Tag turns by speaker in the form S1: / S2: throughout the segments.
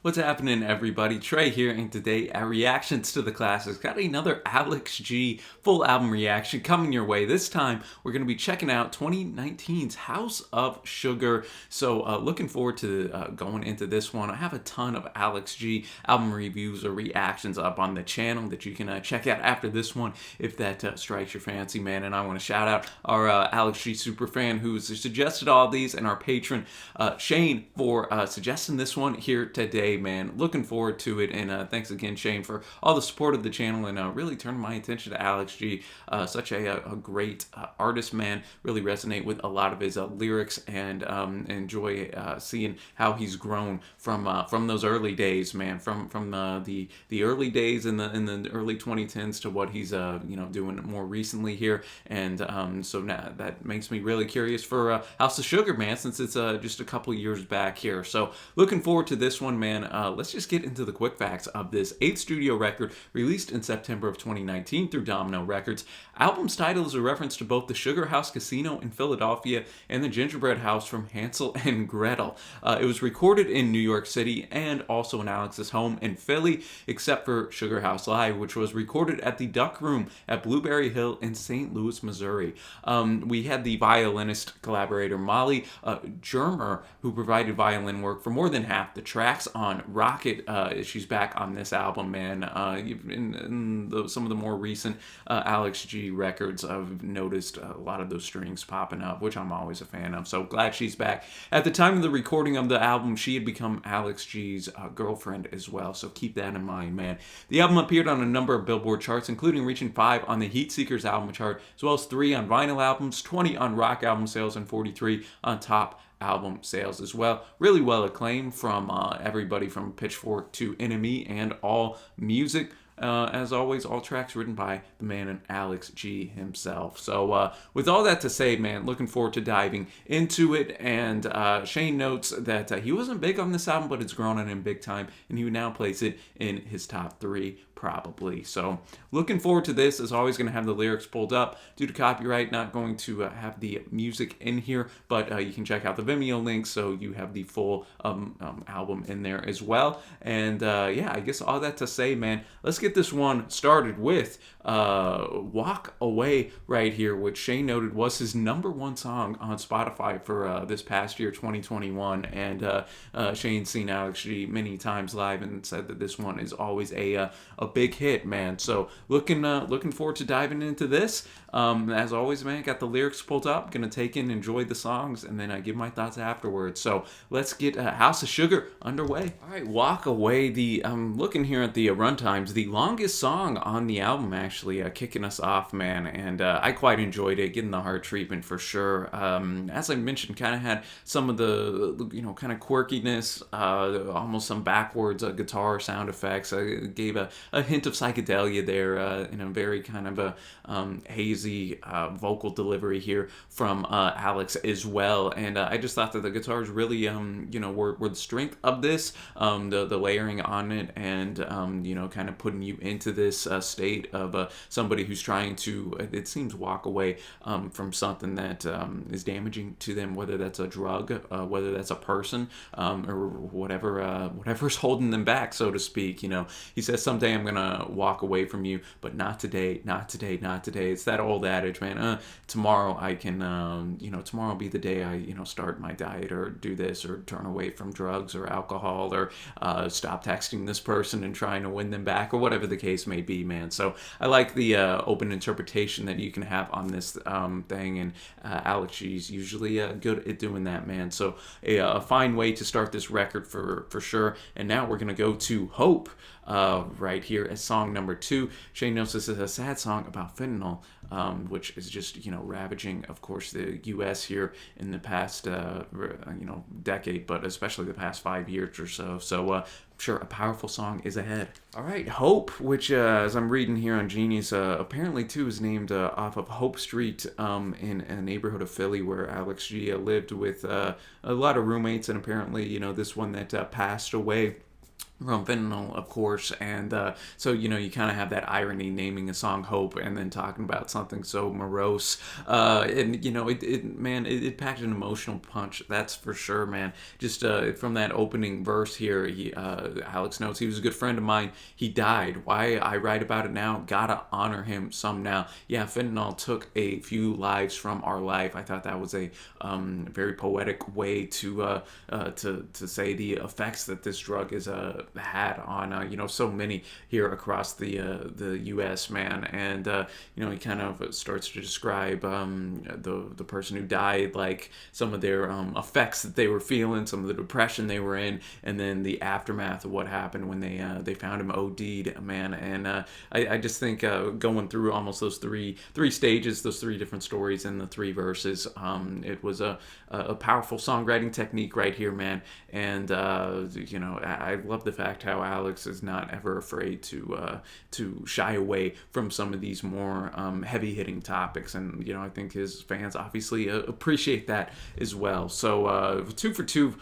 S1: What's happening, everybody? Trey here, and today at Reactions to the Classics, got another Alex G full album reaction coming your way. This time, we're going to be checking out 2019's House of Sugar. So, looking forward to going into this one. I have a ton of Alex G album reviews or reactions up on the channel that you can check out after this one if that strikes your fancy, man. And I want to shout out our Alex G superfan who's suggested all these, and our patron Shane for suggesting this one here today, man. Looking forward to it, and thanks again, Shane, for all the support of the channel and really turning my attention to Alex G. Such a great artist, man. Really resonate with a lot of his lyrics, and enjoy seeing how he's grown from those early days, man. From the early days in the early 2010s to what he's doing more recently here, and so now that makes me really curious for House of Sugar, man, since it's just a couple years back here. So looking forward to this one, man. Let's just get into the quick facts of this 8th studio record released in September of 2019 through Domino Records. Album's title is a reference to both the Sugar House Casino in Philadelphia and the Gingerbread House from Hansel and Gretel. It was recorded in New York City and also in Alex's home in Philly, except for Sugar House Live, which was recorded at the Duck Room at Blueberry Hill in St. Louis, Missouri. We had the violinist collaborator Molly Germer, who provided violin work for more than half the tracks on Rocket. She's back on this album, man. In some of the more recent Alex G records, I've noticed a lot of those strings popping up, which I'm always a fan of. So glad she's back. At the time of the recording of the album, she had become Alex G's girlfriend as well. So keep that in mind, man. The album appeared on a number of Billboard charts, including reaching 5 on the Heat Seekers album chart, as well as 3 on vinyl albums, 20 on rock album sales, and 43 on top album sales as well. Really well acclaimed from everybody from Pitchfork to NME and All Music. As always, all tracks written by the man and Alex G himself. So with all that to say, man, looking forward to diving into it. And Shane notes that he wasn't big on this album, but it's grown on him big time, and he would now place it in his top 3 probably. So looking forward to this. As always, going to have the lyrics pulled up due to copyright, not going to have the music in here, but you can check out the Vimeo link so you have the full album in there as well. And yeah, I guess all that to say, man, let's get this one started with Walk Away right here, which Shane noted was his #1 song on Spotify for this past year, 2021. And Shane's seen Alex G many times live and said that this one is always a big hit, man. So looking forward to diving into this. As always, man, got the lyrics pulled up, gonna take in, enjoy the songs, and then I give my thoughts afterwards. So let's get House of Sugar underway. All right, Walk Away. I'm looking here at the runtimes, the longest song on the album, actually, kicking us off, man, and I quite enjoyed it, getting the heart treatment for sure. As I mentioned, kind of had some of the kind of quirkiness, almost some backwards guitar sound effects. Gave a hint of psychedelia there in a very kind of a hazy vocal delivery here from Alex as well. And I just thought that the guitars really were the strength of this, the layering on it, and kind of putting you into this state of somebody who's trying to, it seems, walk away from something that is damaging to them, whether that's a drug, whether that's a person, or whatever's holding them back, so to speak. He says, someday I'm gonna walk away from you, but not today, not today, not today. It's that old adage, man. Tomorrow I can, tomorrow will be the day I, start my diet or do this or turn away from drugs or alcohol or stop texting this person and trying to win them back or whatever the case may be, man. So I like the open interpretation that you can have on this thing, and Alex G's usually good at doing that, man. So a fine way to start this record for sure. And now we're gonna go to Hope right here as song number 2. Shane knows this is a sad song about fentanyl, which is just ravaging, of course, the U.S. here in the past decade, but especially the past 5 years or so. So sure, a powerful song is ahead. All right, Hope, which as I'm reading here on Genius, apparently too is named off of Hope Street in a neighborhood of Philly where Alex G lived with a lot of roommates, and apparently this one that passed away from Fentanyl, of course, and so you kind of have that irony naming a song "Hope" and then talking about something so morose, and it packed an emotional punch, that's for sure, man. Just from that opening verse here, Alex notes he was a good friend of mine. He died. Why I write about it now? Gotta honor him some now. Yeah, Fentanyl took a few lives from our life. I thought that was a very poetic way to say the effects that this drug is had on so many here across the U.S., man. And he kind of starts to describe the person who died, like some of their effects that they were feeling, some of the depression they were in, and then the aftermath of what happened when they found him OD'd, man. And I just think going through almost those three stages, those three different stories in the three verses, it was a powerful songwriting technique right here, man. And I love the fact how Alex is not ever afraid to shy away from some of these more heavy hitting topics, and I think his fans obviously appreciate that as well. So 2 for 2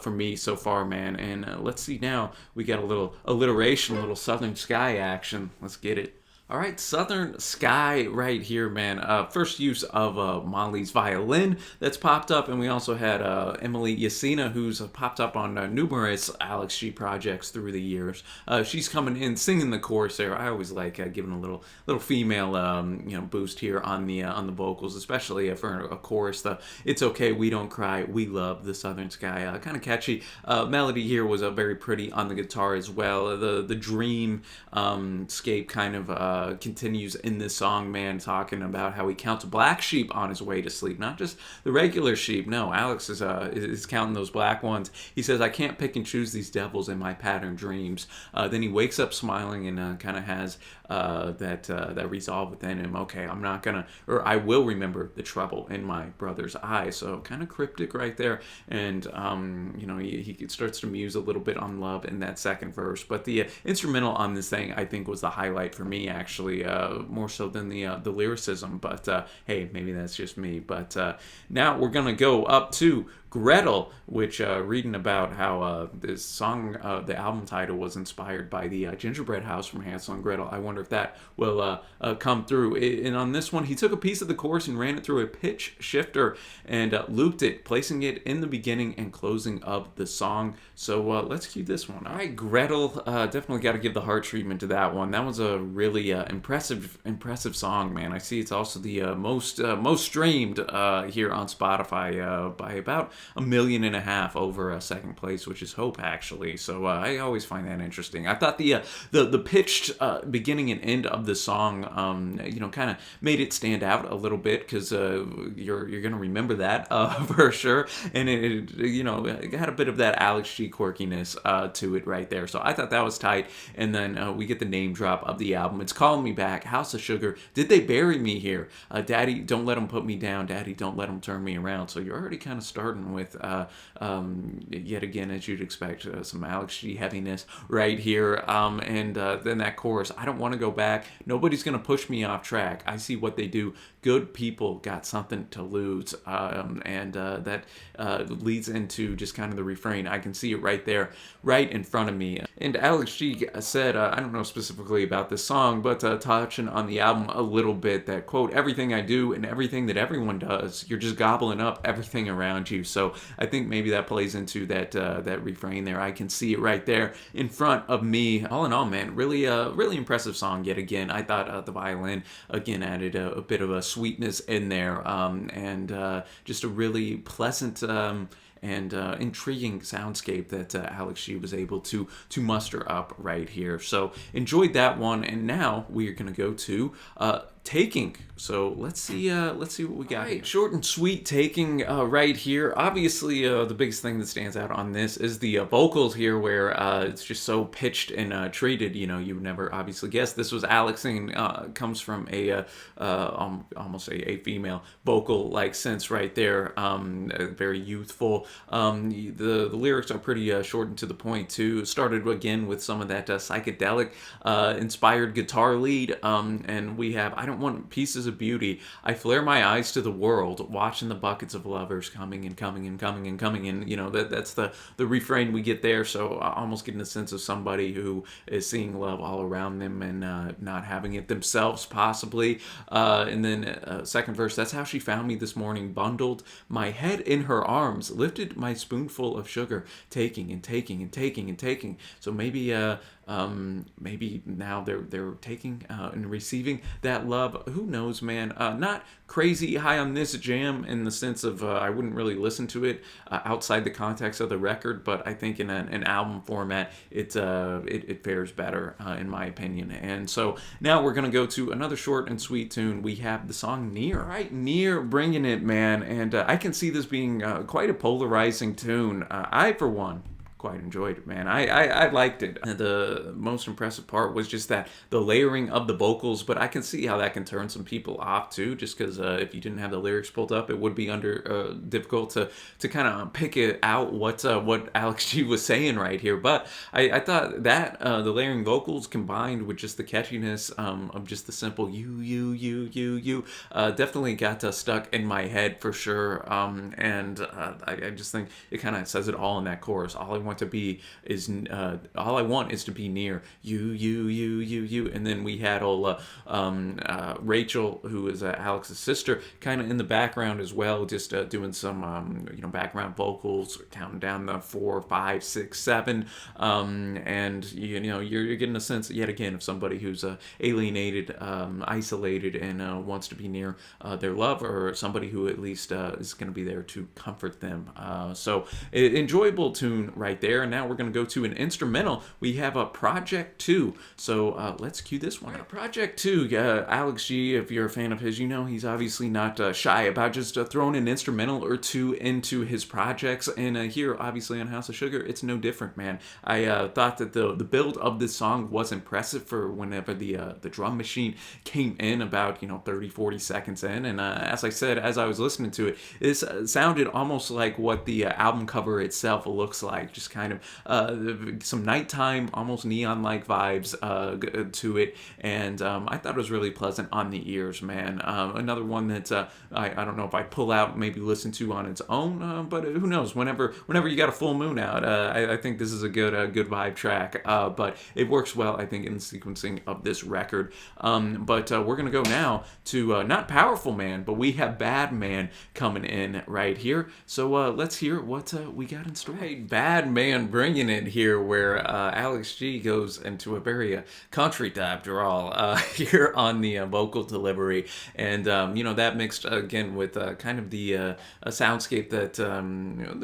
S1: for me so far, man. And let's see now. We got a little alliteration, a little Southern Sky action. Let's get it. All right, Southern Sky right here, man. First use of Molly's violin that's popped up, and we also had Emily Yasina, who's popped up on numerous Alex G projects through the years. She's coming in singing the chorus there. I always like giving a little female boost here on the vocals, especially for a chorus. The "It's okay, we don't cry, we love the Southern Sky." Kind of catchy melody here was very pretty on the guitar as well. The dream scape kind of continues in this song, man, talking about how he counts black sheep on his way to sleep, not just the regular sheep. No, Alex is counting those black ones. He says, "I can't pick and choose these devils in my pattern dreams." Then he wakes up smiling and kind of has that resolve within him. Okay, I'm not gonna, or I will remember the trouble in my brother's eye. So kind of cryptic right there. And he starts to muse a little bit on love in that second verse. But the instrumental on this thing, I think, was the highlight for me, actually, more so than the lyricism. But hey, maybe that's just me. But now we're gonna go up to Gretel, which reading about how this song, the album title, was inspired by the gingerbread house from Hansel and Gretel. I wonder if that will come through. And on this one, he took a piece of the chorus and ran it through a pitch shifter and looped it, placing it in the beginning and closing of the song. So let's cue this one. All right, Gretel, definitely got to give the heart treatment to that one. That was a really impressive song, man. I see it's also the most streamed here on Spotify by about 1.5 million over second place, which is Hope, actually. So I always find that interesting. I thought the pitched beginning and end of the song, kind of made it stand out a little bit, because you're gonna remember that for sure. And it had a bit of that Alex G quirkiness to it right there. So I thought that was tight. And then we get the name drop of the album. It's Calling Me Back, House of Sugar, Did They Bury Me Here? Daddy, Don't Let Them Put Me Down. Daddy, Don't Let Them Turn Me Around. So you're already kind of starting with, yet again, as you'd expect, some Alex G heaviness right here. And then that chorus, I don't want to go back. Nobody's going to push me off track. I see what they do. Good people got something to lose. And that leads into just kind of the refrain. I can see it right there, right in front of me. And Alex G said, I don't know specifically about this song, but touching on the album a little bit, that quote, "Everything I do and everything that everyone does, you're just gobbling up everything around you." So I think maybe that plays into that refrain there. I can see it right there in front of me. All in all, man, really impressive song yet again. I thought the violin again added a bit of a sweetness in there, and just a really pleasant and intriguing soundscape that Alex G was able to muster up right here. So enjoyed that one, and now we are going to go to Taking. So let's see what we got here. Short and sweet Taking right here. Obviously, the biggest thing that stands out on this is the vocals here, where it's just so pitched and treated. You would never obviously guess this was Alex singing. Comes from a almost a female vocal like sense right there. Very youthful. The lyrics are pretty short and to the point too. Started again with some of that psychedelic inspired guitar lead, and we have I don't want pieces of beauty. I flare my eyes to the world, watching the buckets of lovers coming and coming and coming and coming. And, that's the refrain we get there. So almost getting a sense of somebody who is seeing love all around them and not having it themselves, possibly. And then second verse, that's how she found me this morning, bundled my head in her arms, lifted my spoonful of sugar, taking and taking and taking and taking. So maybe now they're taking and receiving that love. Who knows, man? Not crazy high on this jam in the sense of I wouldn't really listen to it outside the context of the record, but I think in an album format, it fares better in my opinion. And so now we're gonna go to another short and sweet tune. We have the song "Near." All right, "Near," bringing it, man. And I can see this being quite a polarizing tune. I, for one, quite enjoyed it, man. I liked it. The most impressive part was just that the layering of the vocals, but I can see how that can turn some people off too, just because if you didn't have the lyrics pulled up, it would be difficult to kind of pick it out what Alex G was saying right here. But I thought that the layering vocals combined with just the catchiness of just the simple you definitely got stuck in my head for sure. And I just think it kind of says it all in that chorus. All I want is to be near you, and then we had Rachel, who is Alex's sister, kind of in the background as well, just doing some background vocals, counting down the 4, 5, 6, 7, and you're getting a sense yet again of somebody who's alienated, isolated, and wants to be near their love, or somebody who at least is going to be there to comfort them. So enjoyable tune right there. And now we're going to go to an instrumental. We have a Project 2. So let's cue this one. Right, Project 2, Alex G, if you're a fan of his, he's obviously not shy about just throwing an instrumental or two into his projects. And here, obviously on House of Sugar, it's no different, man. I thought that the build of this song was impressive for whenever the drum machine came in about 30, 40 seconds in. And as I said, as I was listening to it, this sounded almost like what the album cover itself looks like. Just kind of some nighttime, almost neon-like vibes to it, and I thought it was really pleasant on the ears, man. Another one that I don't know if I pull out, maybe listen to on its own, but who knows? Whenever you got a full moon out, I think this is a good vibe track. But it works well, I think, in the sequencing of this record. But we're gonna go now to not Powerful Man, but we have Bad Man coming in right here. So let's hear what we got in store. Hey, Bad Man bringing it here, where Alex G goes into a very country type drawl here on the vocal delivery, and that mixed again with kind of the soundscape that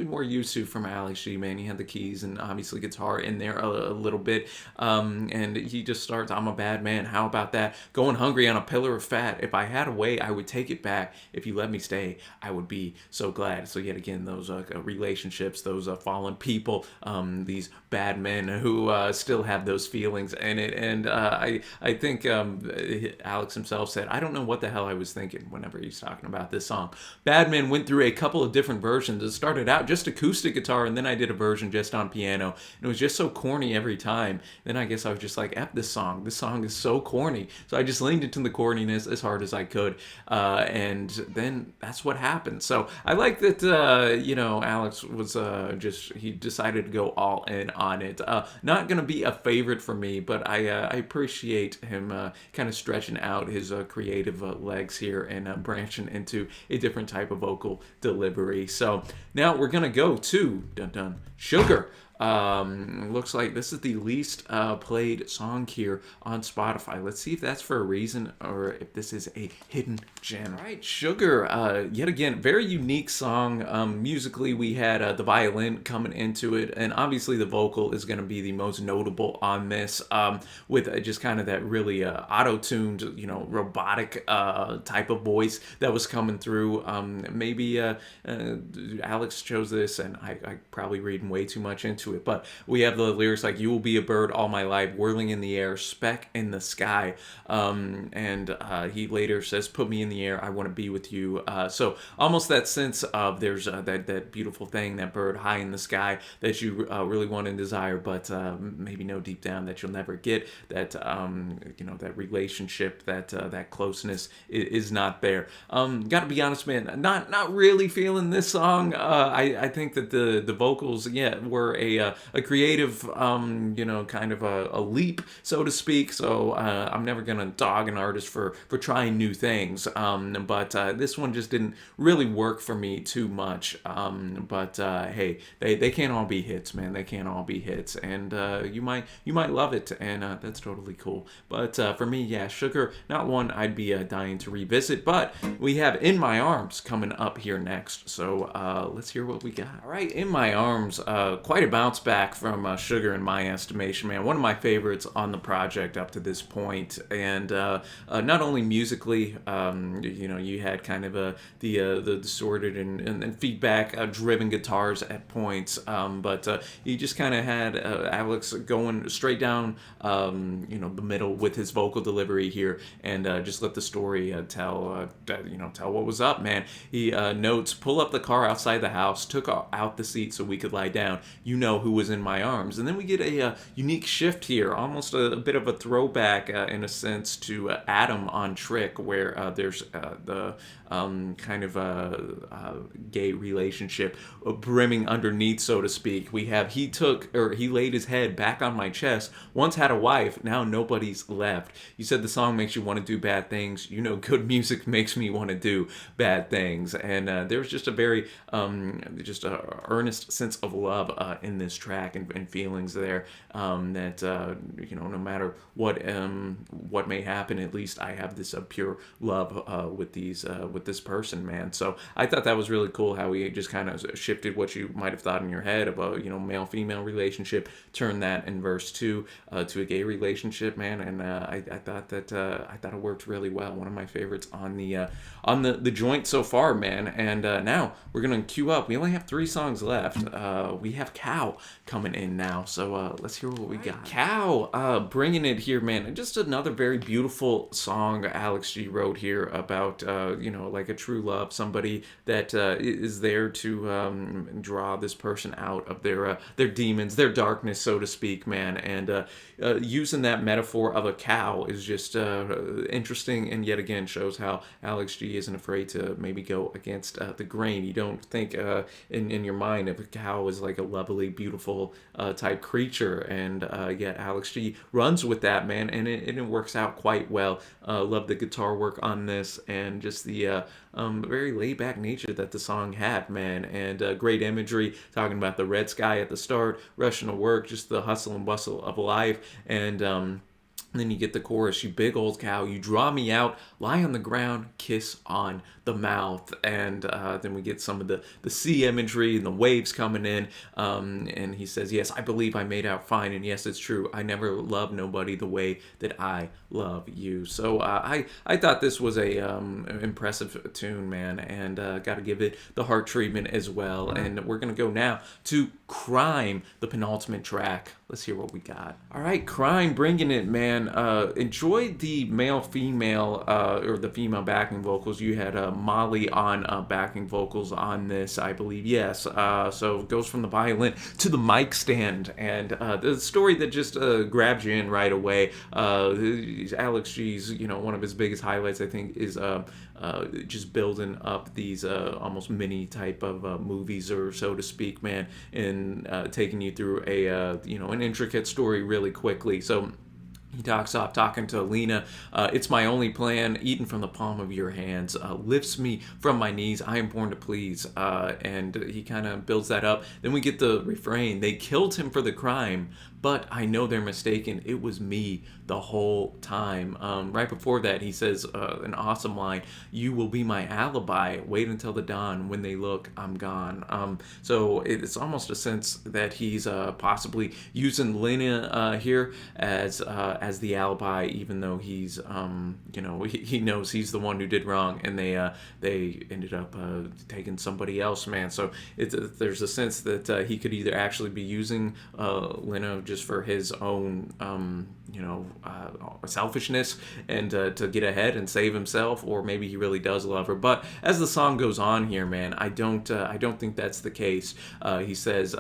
S1: we're used to from Alex G. Man, he had the keys and obviously guitar in there a little bit, and he just starts, "I'm a bad man, how about that? Going hungry on a pillar of fat. If I had a way, I would take it back. If you let me stay, I would be so glad." So yet again, those relationships, those fallen people, these bad men who still have those feelings in it. And I think Alex himself said, "I don't know what the hell I was thinking," whenever he's talking about this song. Bad Man went through a couple of different versions. It started out just acoustic guitar, and then I did a version just on piano. And it was just so corny every time. Then I guess I was just like, F this song. This song is so corny. So I just leaned into the corniness as hard as I could. And then that's what happened. So I like that, Alex was he decided to go all in on it. Not going to be a favorite for me, but I appreciate him kind of stretching out his creative legs here and branching into a different type of vocal delivery. So now we're going to go to Sugar. Looks like this is the least played song here on Spotify. Let's see if that's for a reason or if this is a hidden gem. All right, Sugar, yet again, very unique song. Musically, we had the violin coming into it, and obviously the vocal is going to be the most notable on this, with just kind of that really auto-tuned, robotic type of voice that was coming through. Maybe Alex chose this, and I probably reading way too much into to it. But we have the lyrics like, "You will be a bird all my life, whirling in the air, speck in the sky." And he later says, "Put me in the air, I want to be with you." So almost that sense of there's that beautiful thing, that bird high in the sky that you really want and desire, but maybe know deep down that you'll never get. That that relationship, that closeness is not there. Got to be honest, man, not really feeling this song. I think that the vocals, were a creative, kind of a leap, so to speak. So I'm never gonna dog an artist for trying new things. But this one just didn't really work for me too much. But hey, they can't all be hits, man. They can't all be hits, and you might love it, and that's totally cool. But for me, yeah, Sugar, not one I'd be dying to revisit. But we have In My Arms coming up here next, so let's hear what we got. All right, In My Arms, quite a bounce back from Sugar in my estimation, man. One of my favorites on the project up to this point, and not only musically, you had kind of the distorted and feedback driven guitars at points, but you just kind of had Alex going straight down the middle with his vocal delivery here, and just let the story tell what was up, man. He notes, "Pull up the car outside the house, took out the seat so we could lie down. You know who was in my arms." And then we get a unique shift here, almost a bit of a throwback in a sense to Adam on Trick, where there's the kind of a gay relationship brimming underneath, so to speak. We have, he laid his head back on my chest, once had a wife, now nobody's left. You said the song makes you want to do bad things. Good music makes me want to do bad things. And there's just a very just a earnest sense of love in this track, and feelings there, that no matter what may happen, at least I have this pure love with this person, man. So I thought that was really cool how he just kind of shifted what you might have thought in your head about male-female relationship, turned that in verse 2 to a gay relationship, man. And I thought it worked really well. One of my favorites on the joint so far, man. And now we're gonna queue up. We only have 3 songs left. We have Cow coming in now, so let's hear what we got. Cow, bringing it here, man. Just another very beautiful song Alex G wrote here about like a true love, somebody that is there to draw this person out of their demons, their darkness, so to speak, man. And using that metaphor of a cow is just interesting, and yet again shows how Alex G isn't afraid to maybe go against the grain. You don't think in your mind of a cow as like a lovely, beautiful type creature, and yet Alex G runs with that, man, and it works out quite well. Love the guitar work on this, and just the very laid-back nature that the song had, man. And great imagery, talking about the red sky at the start, rushing to work, just the hustle and bustle of life. And then you get the chorus, "You big old cow, you draw me out, lie on the ground, kiss on the mouth." And then we get some of the sea imagery and the waves coming in. And he says, "Yes, I believe I made out fine. And yes, it's true. I never loved nobody the way that I love you." So I thought this was a impressive tune, man. And got to give it the heart treatment as well. And we're going to go now to Crime, the penultimate track. Let's hear what we got. All right, Crime, bringing it, man. Enjoyed the male-female, or the female backing vocals. You had Molly on backing vocals on this, I believe. Yes. So it goes from the violin to the mic stand, and the story that just grabs you in right away. Alex G's, one of his biggest highlights, I think, is just building up these almost mini type of movies, or so to speak, man, and taking you through an intricate story really quickly. So he talks off talking to Alina. "It's my only plan, eaten from the palm of your hands, lifts me from my knees, I am born to please." And he kind of builds that up. Then we get the refrain, "They killed him for the crime, but I know they're mistaken. It was me the whole time." Right before that, he says an awesome line, "You will be my alibi. Wait until the dawn. When they look, I'm gone." So it's almost a sense that he's possibly using Lena here as as the alibi, even though he's he knows he's the one who did wrong, and they ended up taking somebody else, man. So there's a sense that he could either actually be using Lena just for his own selfishness and to get ahead and save himself, or maybe he really does love her. But as the song goes on here, man, I don't think that's the case. He says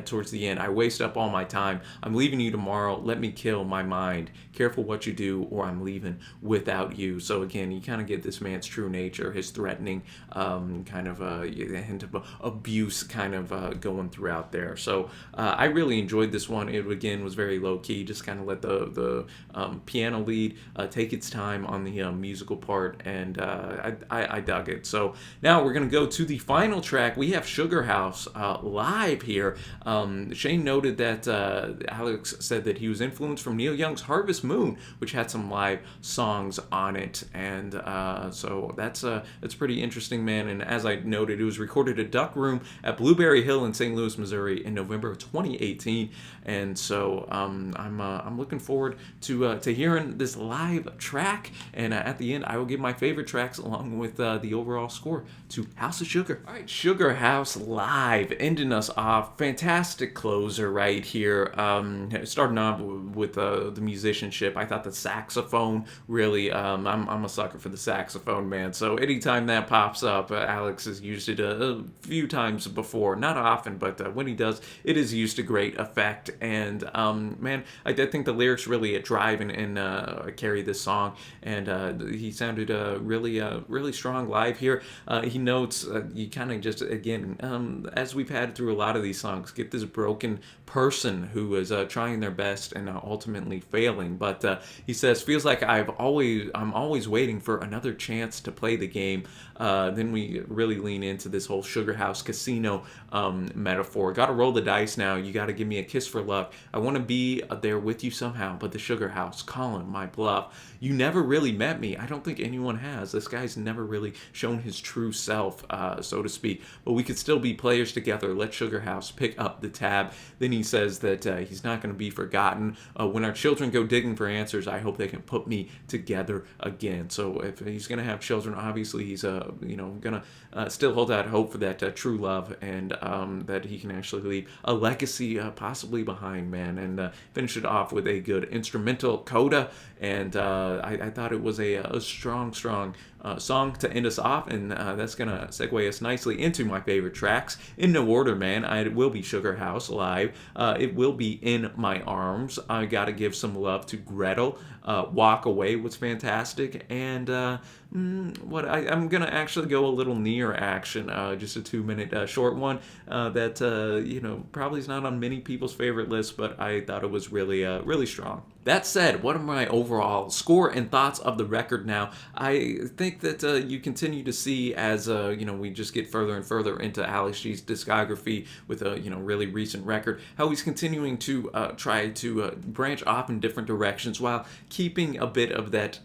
S1: towards the end, "I waste up all my time. I'm leaving you tomorrow. Let me kill my mind. Careful what you do, or I'm leaving without you." So again, you kind of get this man's true nature, his threatening kind of hint of abuse kind of going throughout there. So I really enjoyed this one. It again was very low key, just kind of let the piano lead take its time on the musical part, and I dug it. So now we're gonna go to the final track. We have Sugar House live here. Shane noted that Alex said that he was influenced from Neil Young's Harvest Moon, which had some live songs on it, and so that's pretty interesting, man. And as I noted, it was recorded at Duck Room at Blueberry Hill in St. Louis, Missouri, in November of 2018. And so I'm looking forward to hearing this live track. And at the end, I will give my favorite tracks along with the overall score to House of Sugar. All right, Sugar House live, ending us off. Fantastic closer right here. Starting off with the musicianship. I thought the saxophone really. I'm a sucker for the saxophone, man. So anytime that pops up, Alex has used it a few times before. Not often, but when he does, it is used to great effect. And man, I did think the lyrics really drive and carry this song. And he sounded really strong live here. He notes you kind of just again, as we've had through a lot of these songs, get this broken person who is trying their best and ultimately failing. But he says, feels like I'm always waiting for another chance to play the game. Then we really lean into this whole Sugar House casino metaphor. Got to roll the dice now. You got to give me a kiss for luck. I want to be there with you somehow, but the Sugar House calling my bluff. You never really met me. I don't think anyone has. This guy's never really shown his true self, so to speak. But we could still be players together. Let Sugar House pick up the tab. Then he says that he's not going to be forgotten. When our children go digging for answers, I hope they can put me together again. So if he's going to have children, obviously he's going to still hold out hope for that true love, and that he can actually leave a legacy possibly behind, man. And finish it off with a good instrumental coda. And I thought it was a strong song to end us off, and that's gonna segue us nicely into my favorite tracks in no order, man. It will be Sugar House live. It will be In My Arms. I gotta give some love to Gretel. Walk Away was fantastic, and I'm gonna actually go a little near action, just a 2-minute short one that probably is not on many people's favorite lists, but I thought it was really strong. That said, what are my overall score and thoughts of the record now? I think that you continue to see as we just get further and further into Alex G's discography with a really recent record, how he's continuing to try to branch off in different directions while keeping a bit of that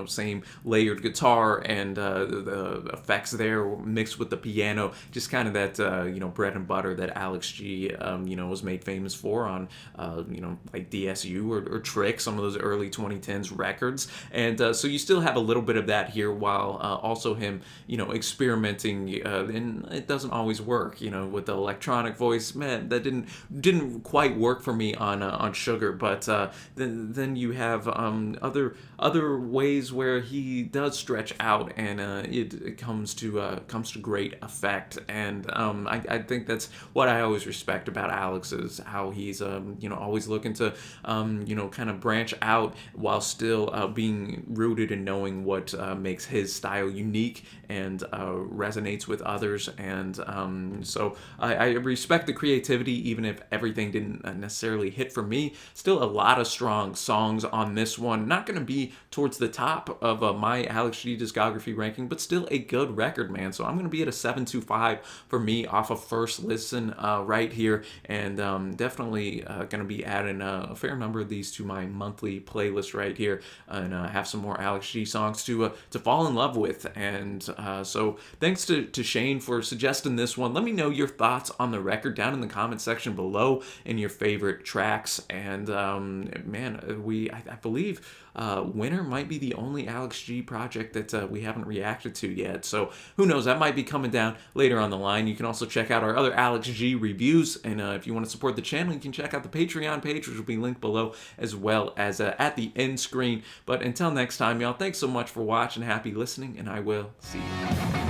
S1: same layered guitar and the effects there mixed with the piano, just kind of that bread and butter that Alex G was made famous for on like DSU or Trick, some of those early 2010s records. And so you still have a little bit of that here, while also him experimenting, and it doesn't always work with the electronic voice. Man, that didn't quite work for me on Sugar. But then you have other ways where he does stretch out, and it comes to great effect. And I think that's what I always respect about Alex, is how he's always looking to kind of branch out while still being rooted in knowing what makes his style unique and resonates with others. And so I respect the creativity, even if everything didn't necessarily hit for me. Still a lot of strong songs on this one. Not going to be towards the top of my Alex G discography ranking, but still a good record, man. So I'm going to be at a 7.25 for me off of first listen right here, and definitely going to be adding a fair number of these to my monthly playlist right here, and have some more Alex G songs to to fall in love with. And so thanks to Shane for suggesting this one. Let me know your thoughts on the record down in the comment section below and your favorite tracks. And man, I believe Winter might be the only Alex G project that we haven't reacted to yet. So who knows, that might be coming down later on the line. You can also check out our other Alex G reviews. And if you want to support the channel, you can check out the Patreon page, which will be linked below, as well as at the end screen. But until next time, y'all, thanks so much for watching. Happy listening, and I will see you.